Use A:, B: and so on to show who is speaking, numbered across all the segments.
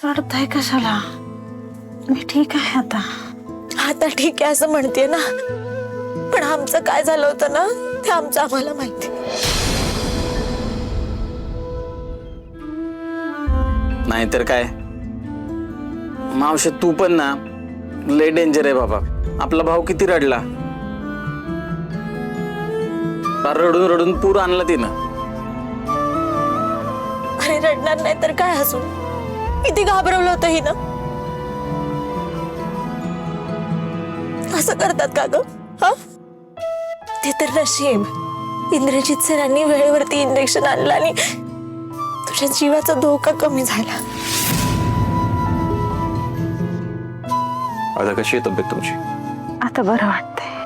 A: रडताय कशाला? मी ठीक आहे आता.
B: आता ठीक आहे असं म्हणते ना, पण आमचं काय झालं होतं ना ते आमचं आम्हाला माहिती.
C: नाहीतर काय मावशी, तू पण ना लय डेंजर आहे बाबा. आपला भाऊ किती रडला, रडून रडून पूर आणला तिनं.
B: अरे रडणार नाही तर काय, हसून किती घाबरवलं होतं ही ना. असं करतात का ग? हा, ते तर नशीब इंद्रजित सरांनी वेळेवरती इंजेक्शन आणलं आणि तुझ्या जीवाचा धोका कमी झाला.
D: आता कशी आहे तब्येत तुमची?
A: आता बरं वाटतंय.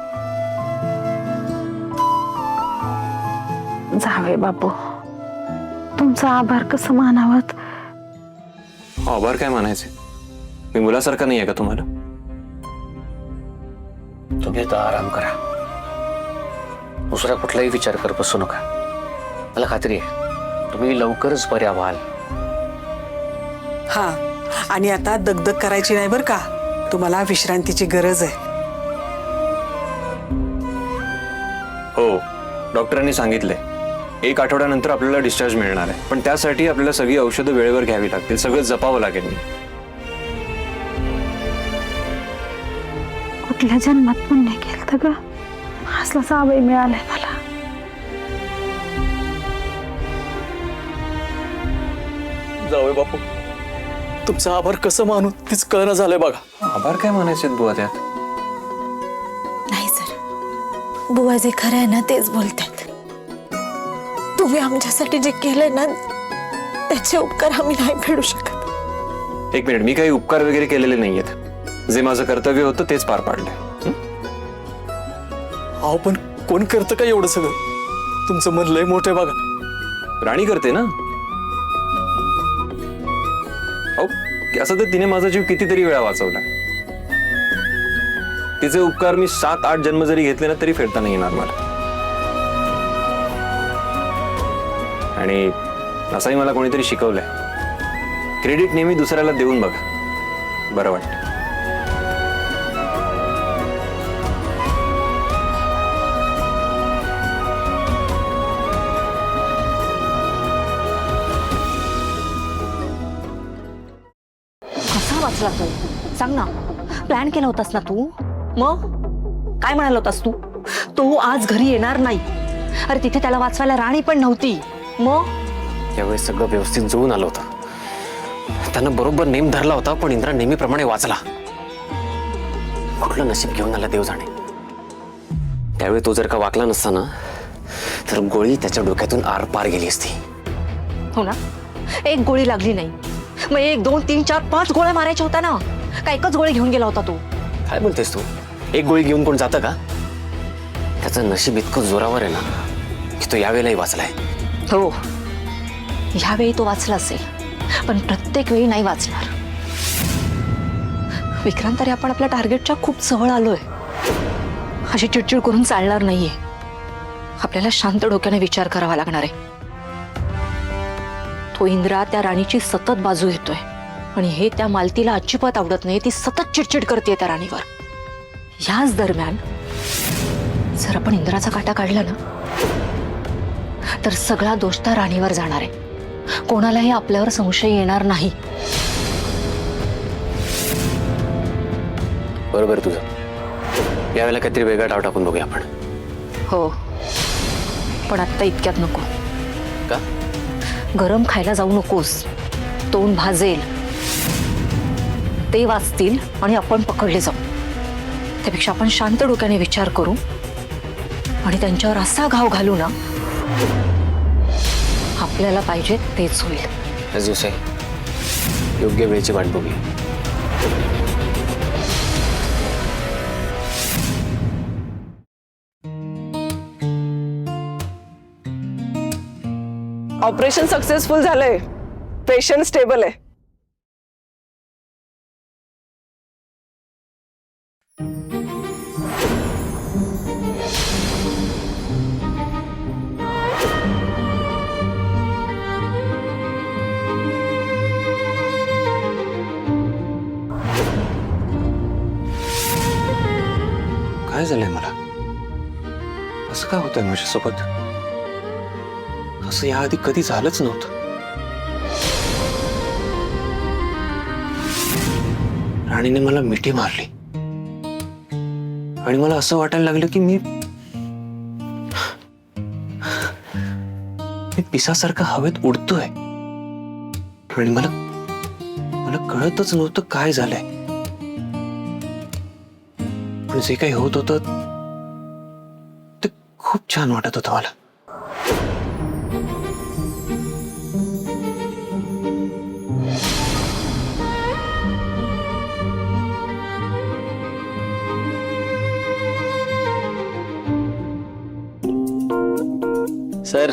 A: जावे बापू, तुमचा आभार कसं मानावं?
D: आभार काय मानायचे? मी मुलासारखा नाही आहे का तुम्हाला?
E: तुम्ही तर आराम करा, दुसरा कुठलाही विचार कर बसू नका. मला खात्री आहे तुम्ही लवकरच बऱ्या व्हाल.
F: हा, आणि आता दगदग करायची नाही बरं का. तुम्हाला विश्रांतीची गरज आहे.
D: हो, डॉक्टरांनी सांगितले 1 आठवड्यानंतर आपल्याला डिस्चार्ज मिळणार आहे, पण त्यासाठी आपल्याला सगळी औषधं वेळेवर घ्यावी लागतील. सगळं जपावं लागेल.
A: कुठल्या जन्मात पुण्य केलं ग, असला जावई मिळालाय मला.
G: जावई बापू, तुमचा आभार कसं मानू तीच कळणं झालंय बघा.
D: आभार काय मानायचे बुवा त्यात?
B: नाही सर, बुवा जे खरं आहे ना तेच बोलतात. तुम्ही आमच्यासाठी जे केलंय ना त्याचे उपकार आम्ही नाही फेडू शकत.
D: 1 मिनिट, मी काही उपकार वगैरे केलेले नाहीयेत. जे माझं कर्तव्य होतं तेच पार पाडलंय.
G: अहो पण कोण करतं का एवढं सगळं? तुमचं मन लय मोठं आहे बघा.
D: राणी करते ना. अहो, असं तर तिने माझा जीव कितीतरी वेळा वाचवलाय. तिचे उपकार मी 7-8 जन्म जरी घेतले ना तरी फेडता नाही येणार मला. आणि असंही मला कोणीतरी शिकवलंय, क्रेडिट नेहमी दुसऱ्याला देऊन बघा, बरं वाटतं.
H: कसा वाचला तू? सांग ना. प्लॅन केला होतास ना तू? मग काय म्हणाला होतास तू? तो आज घरी येणार नाही. अरे तिथे त्याला वाचवायला राणी पण नव्हती. मग
E: यावेळेस सगळं व्यवस्थित जुळून आलं होतं. त्यानं बरोबर नेम धरला होता, पण इंद्रा नेहमीप्रमाणे वाचला. कुठलं नशीब घेऊन आला देव जाणे. त्यावेळी तो जर का वाकला नसता ना तर गोळी त्याच्या डोक्यातून आरपार गेली असती.
H: हो ना, एक गोळी लागली नाही, मग 1, 2, 3, 4, 5 गोळ्या मारायच्या होत्या ना. का एकच गोळी घेऊन गेला होता तो?
E: काय बोलतेस तू? एक गोळी घेऊन कोण जातं का? त्याचं नशीब इतकं जोरावर आहे ना की तो यावेळेलाही वाचलाय.
H: हो, ह्यावेळी तो वाचला असेल, पण प्रत्येक वेळी नाही वाचणार. विक्रांत, तरी आपण आपल्या टार्गेटच्या खूप जवळ आलोय. अशी चिडचिड करून चालणार नाहीये. आपल्याला शांत डोक्याने विचार करावा लागणार आहे. तो इंद्रा त्या राणीची सतत बाजू घेतोय आणि हे त्या मालतीला अजिबात आवडत नाही. ती सतत चिडचिड करते त्या राणीवर. ह्याच दरम्यान जर आपण इंद्राचा काटा काढला ना तर सगळा दोष त्या राणीवर जाणार आहे. कोणालाही आपल्यावर संशय येणार नाही.
E: बरोबर तुझं. यावेळेला काहीतरी वेगळा डाव टाकून बघूया आपण.
H: हो, पण आत्ता इतक्यात नको.
E: का?
H: गरम खायला जाऊ नकोस. तोंड भाजेल, ते वाचतील आणि आपण पकडले जाऊ. त्यापेक्षा आपण शांत डोक्याने विचार करू आणि त्यांच्यावर असा घाव घालू ना आपल्याला पाहिजे तेच होईल.
E: As you say, योग्य वेळेची वाट बघूया.
F: ऑपरेशन सक्सेसफुल झालंय. पेशंट स्टेबल आहे.
D: काय झालंय मला? असं काय होतंय माझ्यासोबत? असं याआधी कधी झालंच नव्हतं. राणीने मला मिठी मारली आणि मला असं वाटायला लागलं की मी पिसासारखा हवेत उडतोय आणि मला कळतच नव्हतं काय झालंय. पण जे काही होत होतं ते खूप छान वाटत होतं मला.
C: सर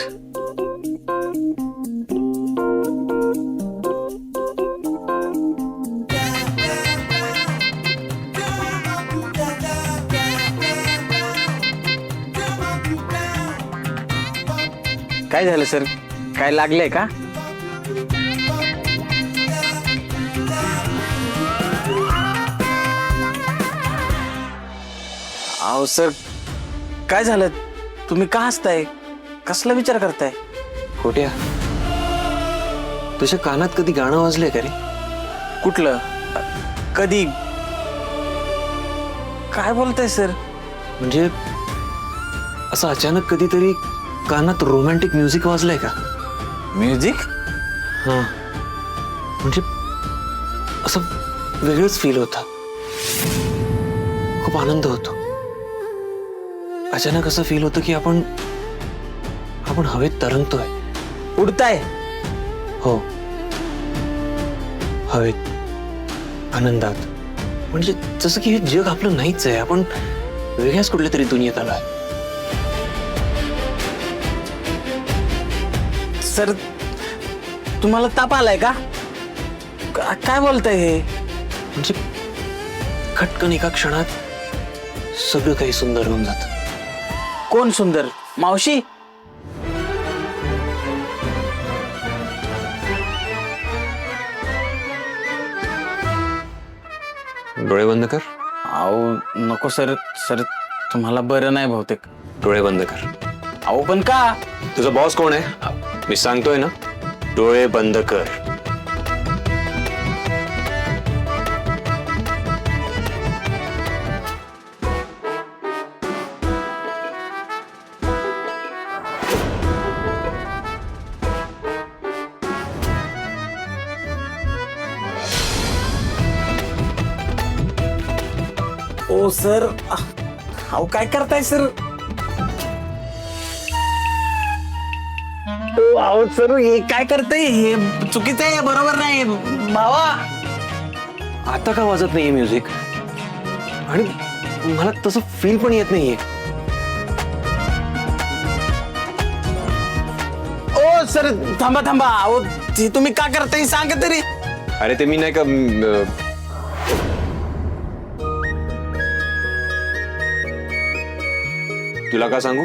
C: काय झालं सर? काय लागलंय का? अहो सर, काय झालं? तुम्ही का हसताय? कसला विचार करताय?
D: खोट्या, तुझ्या कानात कधी गाणं वाजलंय का रे?
C: कुठलं? कधी? काय बोलताय सर?
D: म्हणजे असं अचानक कधीतरी कानात रोमॅन्टिक म्युझिक वाजलंय का?
C: म्युझिक?
D: हा, म्हणजे असं वेगळंच फील होतं. खूप आनंद होतो. अचानक असं फील होतं की आपण हवेत तरंगतोय.
C: उडताय?
D: हो, हवेत, आनंदात. म्हणजे जसं की हे जग आपलं नाहीच आहे. आपण वेगळ्याच कुठल्या तरी दुनियेत आलोय.
C: सर, तुम्हाला ताप आलाय का? काय बोलताय हे?
D: म्हणजे खटकन एका क्षणात सगळं काही सुंदर होऊन जात.
C: कोण सुंदर? मावशी?
D: डोळे बंद कर.
C: अहो नको सर. सर, तुम्हाला बरं नाही बहुतेक.
D: डोळे बंद कर.
C: अहो पण का?
D: तुझा बॉस कोण आहे? मी सांगतोय ना, डोळे बंद कर.
C: ओ सर, अहो काय करताय सर? अहो सर, हे काय करताय? हे चुकीचं आहे, बरोबर नाही भावा.
D: आता का वाजत नाहीये म्युझिक? आणि मला तसं फील पण येत नाहीये.
C: ओ सर, थांबा थांबा. अहो ते तुम्ही का करताय सांगा तरी.
D: अरे ते मी नाही का तुला का सांगू?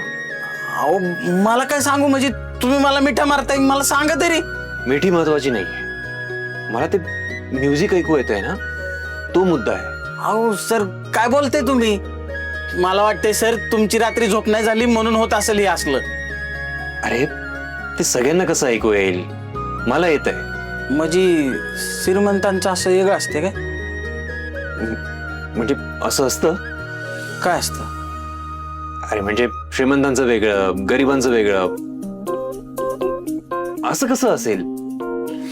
C: अहो मला काय सांगू? म्हणजे तुम्ही मला मिठा मारताय, मला सांगा तरी.
D: मिठी महत्वाची नाहीये. मला ते म्युझिक ऐकू येतंय ना, तो मुद्दा आहे.
C: अहो सर, काय बोलताय तुम्ही? मला वाटतंय सर, तुमची रात्री झोप नाही झाली म्हणून होत असेल हे असलं.
D: अरे ते सगळ्यांना कसं ऐकू येईल? मला येत आहे.
C: म्हणजे श्रीमंतांचं असं वेगळं असते काय?
D: म्हणजे असं असतं.
C: काय असतं?
D: अरे म्हणजे श्रीमंतांचं वेगळं, गरिबांचं वेगळं. असं कसं असेल?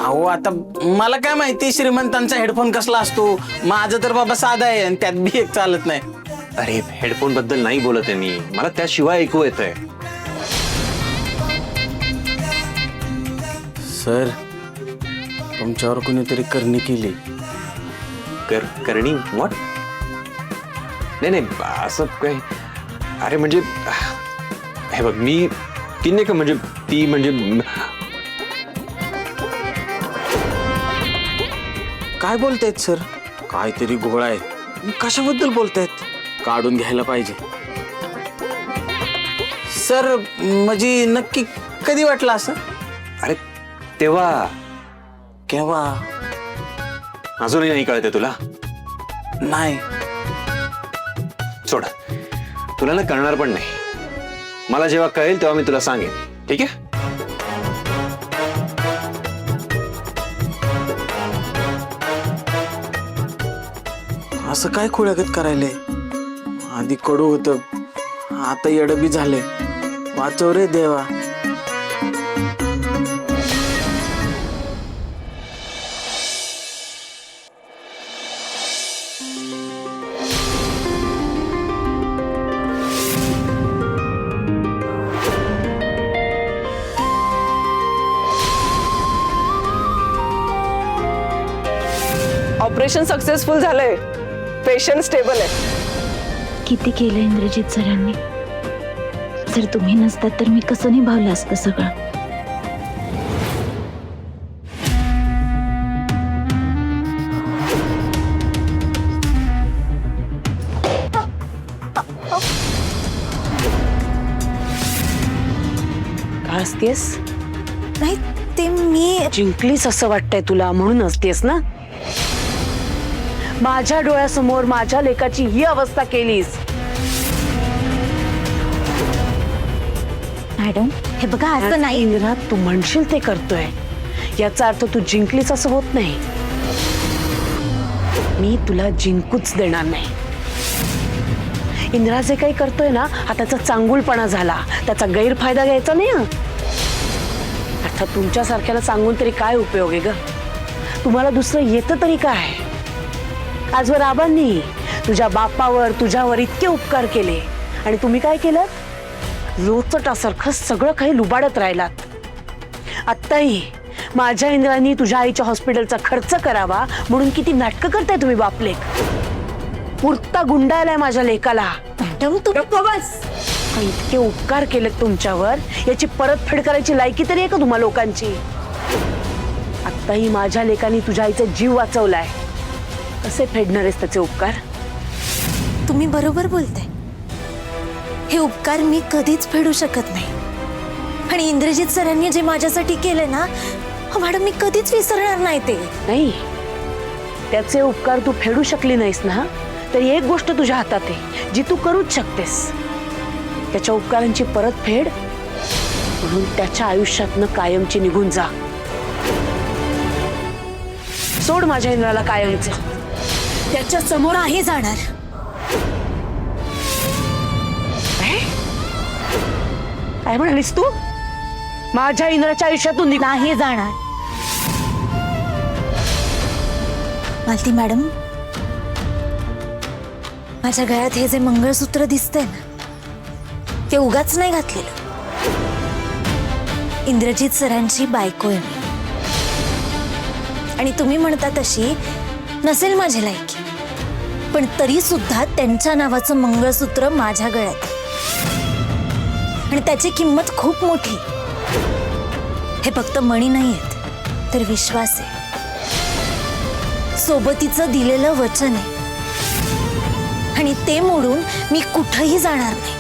C: अहो आता मला काय माहिती श्रीमंतांचा हेडफोन कसला असतो. माझं तर बाबा साधा आहे आणि त्यात बी एक चालत नाही.
D: अरे हेडफोन बद्दल नाही बोलत आहे मी. मला त्याशिवाय ऐकू येत आहे.
C: सर, तुमच्यावर कोणीतरी करणी केली.
D: करणी? व्हॉट? नाही नाही, असं काही. अरे म्हणजे हे बघ, मी ती नाही का, म्हणजे ती म्हणजे
C: काय बोलतायत सर? काहीतरी घोळ आहे. कशाबद्दल बोलतायत? काढून घ्यायला पाहिजे. सर म्हणजे नक्की कधी वाटलं असं?
D: अरे तेव्हा.
C: केव्हा?
D: अजूनही नाही कळते तुला?
C: नाही.
D: सोड. तुला ना कळणार पण नाही. मला जेव्हा कळेल तेव्हा मी तुला सांगेन, ठीक आहे?
C: असं काय खोड्यागत करायलंय? आधी कडू होतं, आता येडबी झालंय. वाचव रे देवा.
I: ऑपरेशन सक्सेसफुल झालंय. पेशंट स्टेबल आहे.
A: किती केलं इंद्रजित सरांनी. जर तुम्ही नसतात तर मी कसं निभावलं असतं सगळं.
J: का असतेस?
B: नाही ते मी
J: जिंकलीस असं वाटतंय तुला म्हणून असतेस ना. माझ्या डोळ्यासमोर माझ्या लेकाची ही अवस्था केलीस.
A: मॅडम हे बघा असं नाही.
J: इंद्रा तू म्हणशील ते करतोय याचा अर्थ तू जिंकलीस असं होत नाही. मी तुला जिंकूच देणार नाही. इंद्रा जे काही करतोय ना हा त्याचा चांगुलपणा झाला. त्याचा गैरफायदा घ्यायचा नाही. आता तुमच्यासारख्याला सांगून तरी काय उपयोग आहे ग. तुम्हाला दुसरं येतं तरी काय. आजवर आबांनी तुझ्या बापावर तुझ्यावर इतके उपकार केले आणि तुम्ही काय केलं? लोचटासारखं सगळं काही लुबाडत राहिलात. आत्ताही माझ्या इंद्रांनी तुझ्या आईच्या हॉस्पिटलचा खर्च करावा म्हणून किती नाटकं करताय तुम्ही बापलेक. पुरता गुंडायलाय माझ्या लेकाला.
B: मॅडम तू
J: बस. इतके उपकार केलेत तुमच्यावर याची परतफेड करायची लायकी तरी आहे का तुम्हा लोकांची? आत्ताही माझ्या लेकानी तुझ्या आईचा जीव वाचवलाय. कसे फेडणार आहेस त्याचे उपकार?
B: तुम्ही बरोबर बोलताय. हे उपकार मी कधीच फेडू शकत नाही. आणि इंद्रजित सरांनी जे माझ्यासाठी केले ना मॅडम मी कधीच विसरणार नाही ते.
J: नाही त्याचे उपकार तू फेडू शकली नाहीस ना तरी एक गोष्ट तुझ्या हातात आहे जी तू करूच शकतेस. त्याच्या उपकारांची परतफेड म्हणून त्याच्या आयुष्यातनं कायमची निघून जा. सोड माझ्या इंद्राला कायमचं.
B: त्याच्या समोर आहे जाणार.
J: काय म्हणालीस तू? माझ्या इंद्राच्या आयुष्यातून
B: नाही जाणार. मालती मॅडम माझ्या गळ्यात हे जे मंगळसूत्र दिसतंय ना ते उगाच नाही घातलेलं. इंद्रजित सरांची बायको आहे मी. आणि तुम्ही म्हणता तशी नसेल माझी लायकी पण तरी सुद्धा त्यांच्या नावाचं मंगळसूत्र माझ्या गळ्यात आणि त्याची किंमत खूप मोठी. हे फक्त मणी नाही आहेत तर विश्वास आहे. सोबतीचं दिलेलं वचन आहे आणि ते मोडून मी कुठंही जाणार नाही.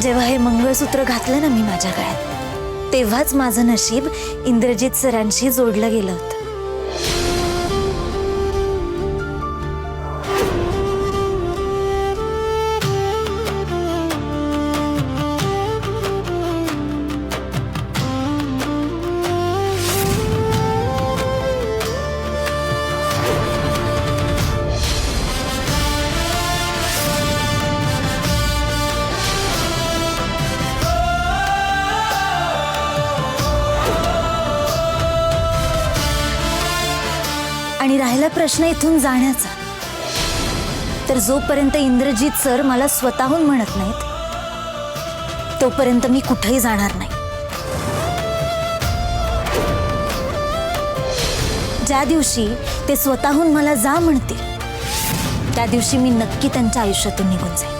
B: जेव्हा हे मंगळसूत्र घातलं ना मी माझ्या गळ्यात तेव्हाच माझं नशीब इंद्रजित सरांशी जोडलं गेलं होतं. आणि राहिला प्रश्न इथून जाण्याचा तर जोपर्यंत इंद्रजित सर मला स्वतःहून म्हणत नाहीत तोपर्यंत मी कुठेही जाणार नाही. ज्या दिवशी ते स्वतःहून मला जा म्हणतील त्या दिवशी मी नक्की त्यांच्या आयुष्यातून निघून जाईन.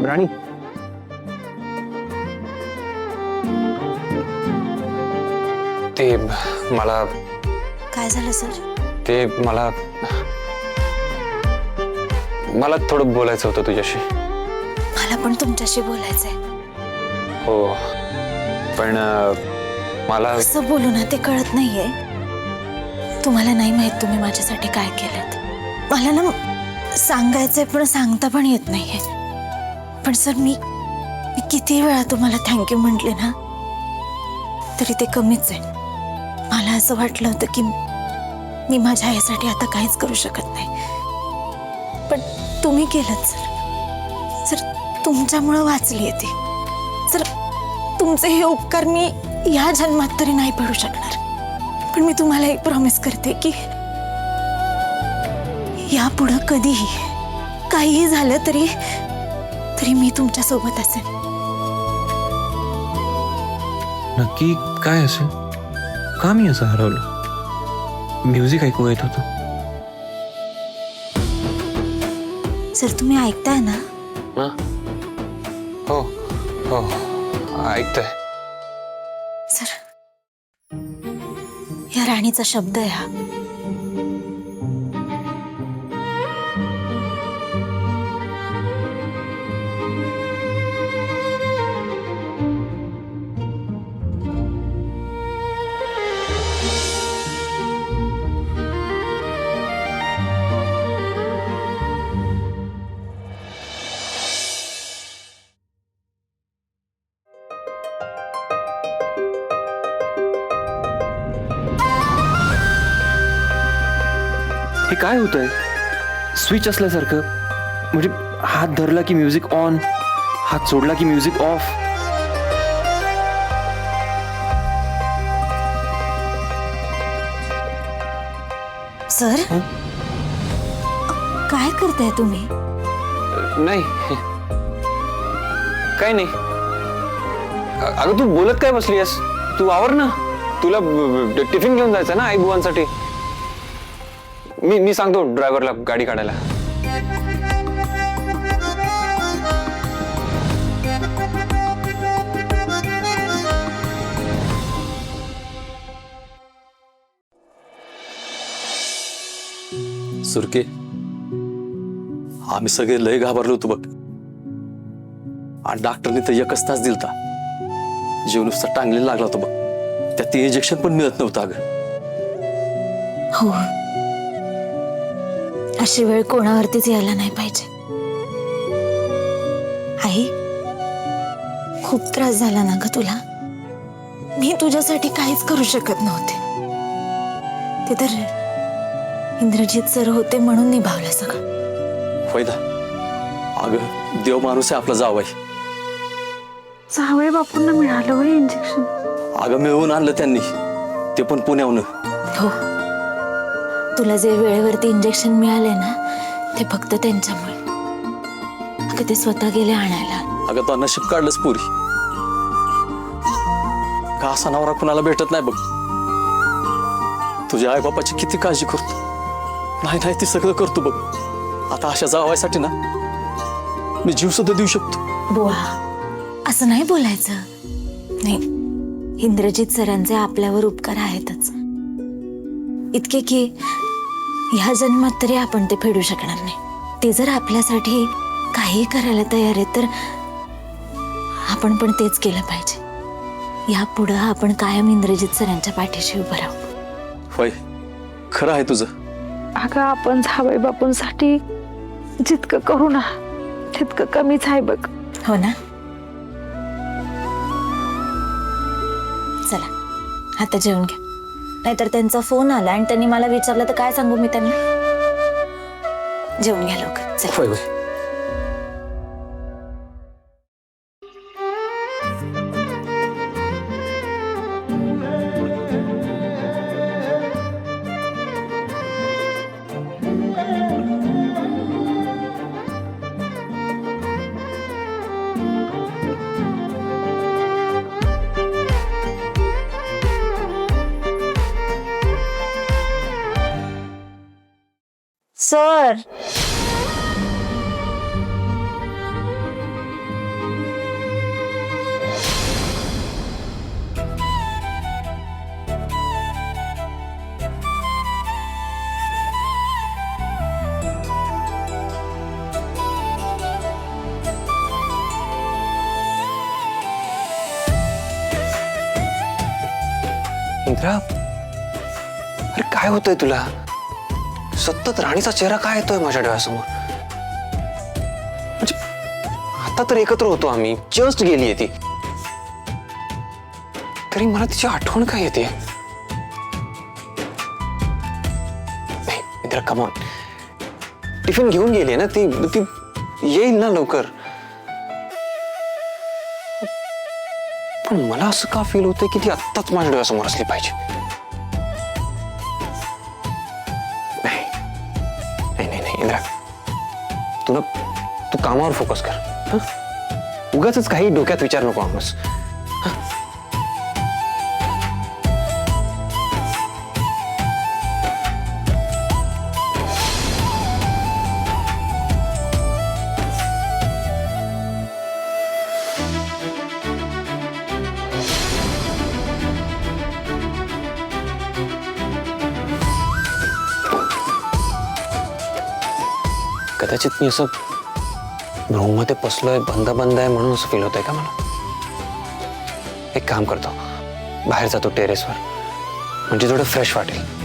D: राणी ते मला
B: काय झालं सर?
D: ते मला मला थोडं बोलायचं होतं तुझ्याशी.
B: मला पण तुमच्याशी बोलायचंय.
D: हो पण मला
B: कसं बोलू ना ते कळत नाहीये. तुम्हाला नाही माहित तुम्ही माझ्यासाठी काय केलं. मला ना सांगायचंय पण सांगता पण येत नाहीये. पण सर मी किती वेळा तुम्हाला थँक्यू म्हटले ना तरी ते कमीच आहे. मला असं वाटलं होतं की मी माझ्या आईसाठी आता काहीच करू शकत नाही, पण तुम्ही केलंत सर. सर तुमच्यामुळं वाचली ती. सर तुमचे हे उपकार मी या जन्मात तरी नाही पडू शकणार, पण मी तुम्हाला एक प्रॉमिस करते की यापुढं कधीही काहीही झालं तरी मी तुमच्या सोबत असेल.
D: नक्की काय असेल? का मी असं हरवलं? म्युझिक ऐकू येत होतं.
B: सर तुम्ही ऐकताय ना?
D: हो हो ऐकतोय.
B: सर या राणीचा शब्द आहे हा.
D: हे काय होतंय? स्विच असल्यासारखं. म्हणजे हात धरला की म्युझिक ऑन, हात सोडला की म्युझिक ऑफ.
B: सर काय करताय तुम्ही?
D: नाही काय नाही. अगं तू बोलत काय बसलीयस? तू आवर ना. तुला टिफिन घेऊन जायचं ना आई बुवांसाठी. मी सांगतो ड्रायव्हरला गाडी काढायला.
G: सुरके, आम्ही सगळे लय घाबरलो होतो बघ. आणि डॉक्टरने तर एकच तास दिलता. जीव नुसता टांगलेला लागला होता बघ. त्यात ते इंजेक्शन पण मिळत नव्हतं अगं.
B: हो, अशी वेळ कोणावरतीच यायला नाही पाहिजे. आई खूप त्रास झाला ना ग तुला. मी तुझ्यासाठी काहीच करू शकत नव्हते. ते तर इंद्रजित सर होते म्हणून निभावलं सगळं.
G: होय ना. अगं देव माणूस आहे आपला जावई.
A: जावई बापूंना मिळालं होय इंजेक्शन?
G: अगं मिळवून आणलं त्यांनी, ते पण पुण्याहून.
B: हो, तुला जे वेळेवरती इंजेक्शन मिळाले ना ते फक्त त्यांच्यामुळे. अगं ते स्वतः गेले आणायला.
G: अगं तो नशीब काढलंच पुरी. का असा नवरा कुणाला भेटत नाही बघ. तुझ्या आई बापाची किती काळजी करतो. नाही ती सगळं करतो बघ. आता अशा जावायसाठी ना मी जीव सुद्धा देऊ शकतो.
B: बुवा असं नाही बोलायचं. नाही, इंद्रजित सरांचे आपल्यावर उपकार आहेतच इतके की ह्या जन्मात तरी आपण ते फेडू शकणार नाही. ते जर आपल्यासाठी काही करायला तयार आहेत तर आपण पण तेच केलं पाहिजे. यापुढं आपण कायम इंद्रजित सरांच्या पाठीशी उभं राहू.
G: होय, खरं आहे तुझं.
A: अगं आपण जावई बापूंसाठी जितकं करू ना तितकं कमीच आहे बघ.
B: हो ना. चला आता जेवून घ्या, नाहीतर त्यांचा फोन आला आणि त्यांनी मला विचारलं तर काय सांगू मी त्यांना. जेवून घ्या लवकर. चला.
G: होय होय.
A: सर
D: इंद्रा, अरे काय होतंय तुला? सतत राणीचा चेहरा काय येतोय माझ्या डोळ्यासमोर? म्हणजे आता तर एकत्र होतो आम्ही, जस्ट गेलीये ती, तरी मला तिची आठवण काय येते? इंद्रा कम ऑन, टिफिन घेऊन गेली ना ती, ती येईल ना लवकर. पण मला असं का फील होतंय की ती आत्ताच माझ्या डोळ्यासमोर असली पाहिजे? नाही नाही नाही नाही इंद्रा, तू कामावर फोकस कर. हं? उगाचच काही डोक्यात विचार नको आणूस. कदाचित मी असं रूम मध्ये बसलोय, बंद आहे म्हणून असं फील होतंय का मला? एक काम करतो, बाहेर जातो टेरेसवर, म्हणजे थोडं फ्रेश वाटेल.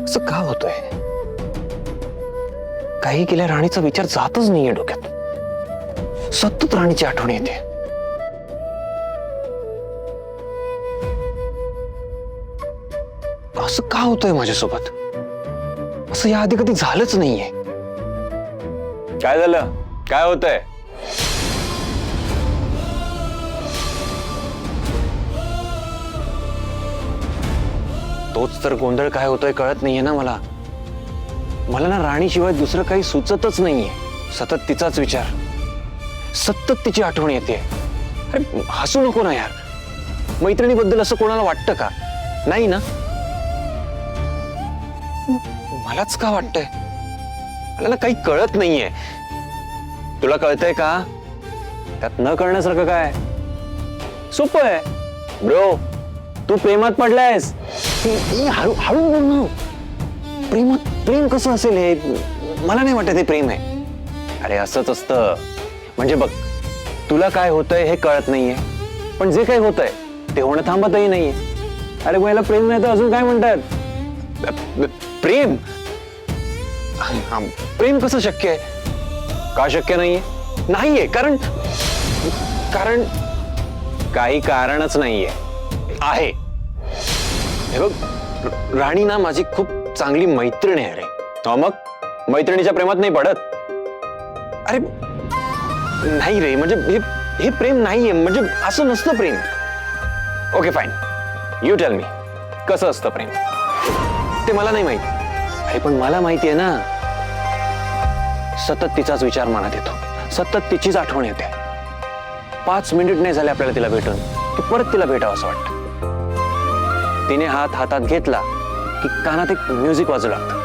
D: असं का होतंय? काही केल्या राणीचा विचार जातच नाहीये डोक्यात. सतत राणीची आठवण येते. असं का होतंय माझ्यासोबत? असं याआधी कधी झालंच नाहीये. काय झालं? काय होतंय? तोच तर गोंधळ काय होतोय कळत नाहीये ना मला. मला ना राणीशिवाय दुसरं काही सुचतच नाहीये. सतत तिचाच विचार, सतत तिची आठवण येते. अरे हसू नको ना यार, मैत्रिणीबद्दल असं कोणाला वाटतं का? नाही ना. मलाच का वाटतंय? मला ना काही कळत नाहीये. तुला कळतंय का? त्यात न कळण्यासारखं काय? सोपं आहे ब्रो, तू प्रेमात पडलायस. हळू हळू बोल ना. प्रेम कसं असेल हे? मला नाही वाटत हे प्रेम आहे. अरे असंच असतं. म्हणजे बघ, तुला काय होतंय हे कळत नाहीये, पण जे काही होतंय ते होणं थांबतही नाहीये. अरे मला प्रेम नाही तर अजून काय म्हणतात? प्रेम? प्रेम कसं शक्य आहे? का शक्य नाहीये? नाहीये कारण काही कारणच नाहीये. आहे. हे बघ, राणी ना माझी खूप चांगली मैत्रीण आहे रे. हो मग मैत्रिणीच्या प्रेमात नाही पडत. अरे नाही रे, म्हणजे हे प्रेम नाहीये. म्हणजे असं नसतं प्रेम. Okay fine, you tell me, कसं असतं प्रेम? ते मला नाही माहिती. अरे पण मला माहिती आहे ना. सतत तिचाच विचार मनात येतो, सतत तिचीच आठवण येते. 5 मिनिट नाही झाले आपल्याला तिला भेटून की परत तिला भेटावं असं वाटतं. तिने हात हातात घेतला की कानात एक म्युझिक वाजू लागतं.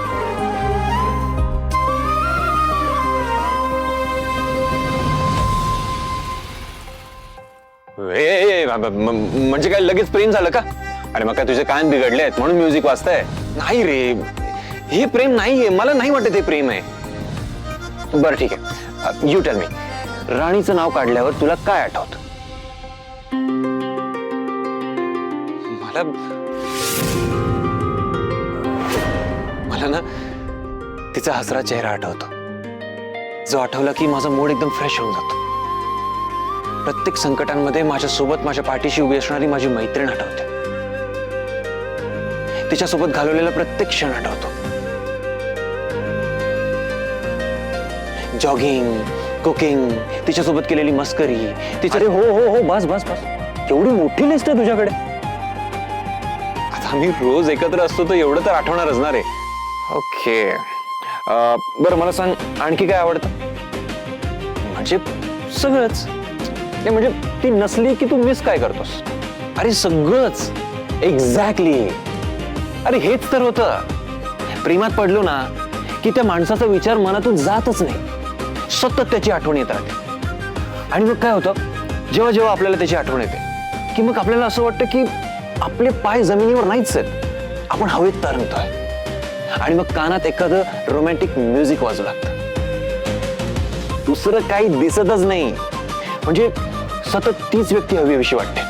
D: म्हणजे काय लगेच प्रेम झालं का? अरे मग काय तुझे कान बिघडले आहेत म्हणून म्युझिक वाजतंय? नाही रे, हे प्रेम नाहीये. मला नाही वाटत हे प्रेम आहे. बरं ठीक आहे, यू टेल मी, राणीचं नाव काढल्यावर तुला काय आठवतं? मला ना तिचा हसरा चेहरा आठवतो, जो आठवला की माझा मूड एकदम फ्रेश होऊन जातो. प्रत्येक संकटांमध्ये माझ्यासोबत माझ्या पाठीशी उभी असणारी माझी मैत्रीण आठवते. तिच्यासोबत घालवलेला प्रत्येक क्षण आठवतो. जॉगिंग, कुकिंग, तिच्यासोबत केलेली मस्करी, तिच्या हो हो हो बस बस बस, एवढी मोठी लिस्ट आहे तुझ्याकडे. आता आम्ही रोज एकत्र असतो तर एवढं तर आठवणारच ना रे. ओके, बरं मला सांग, आणखी काय आवडतं? म्हणजे सगळंच. नाही म्हणजे ती नसली की तू मिस काय करतोस? अरे सगळंच. एक्झॅक्टली. अरे हेच तर होतं. प्रेमात पडलो ना की त्या माणसाचा विचार मनातून जातच नाही, सतत त्याची आठवण येत राहते. आणि मग काय होतं, जेव्हा जेव्हा आपल्याला त्याची आठवण येते की मग आपल्याला असं वाटतं की आपले पाय जमिनीवर नाहीच आहेत, आपण हवेत तरंगतोय. आणि मग कानात एखादं रोमॅन्टिक म्युझिक वाजू लागतं. दुसरं काही दिसतच नाही, म्हणजे सतत तीच व्यक्ती हवीविषयी वाटते.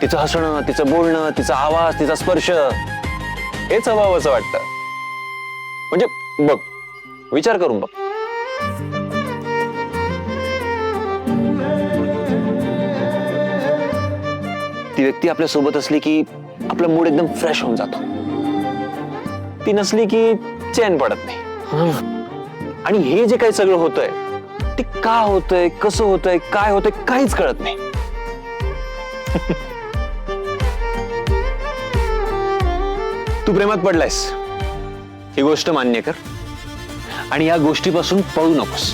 D: तिचं हसणं, तिचं बोलणं, तिचा आवाज, तिचा स्पर्श, हेच हवं असं वाटतं. म्हणजे बघ, विचार करून बघ. ती व्यक्ती आपल्या सोबत असली की आपला मूड एकदम फ्रेश होऊन जातो. ती नसली की चैन पडत नाही. आणि हे जे काही सगळं होतंय ते का होतंय, कसं होतंय, काय होतंय, काहीच कळत नाही. तू प्रेमात पडलायस, ही गोष्ट मान्य कर आणि या गोष्टीपासून पळू नकोस.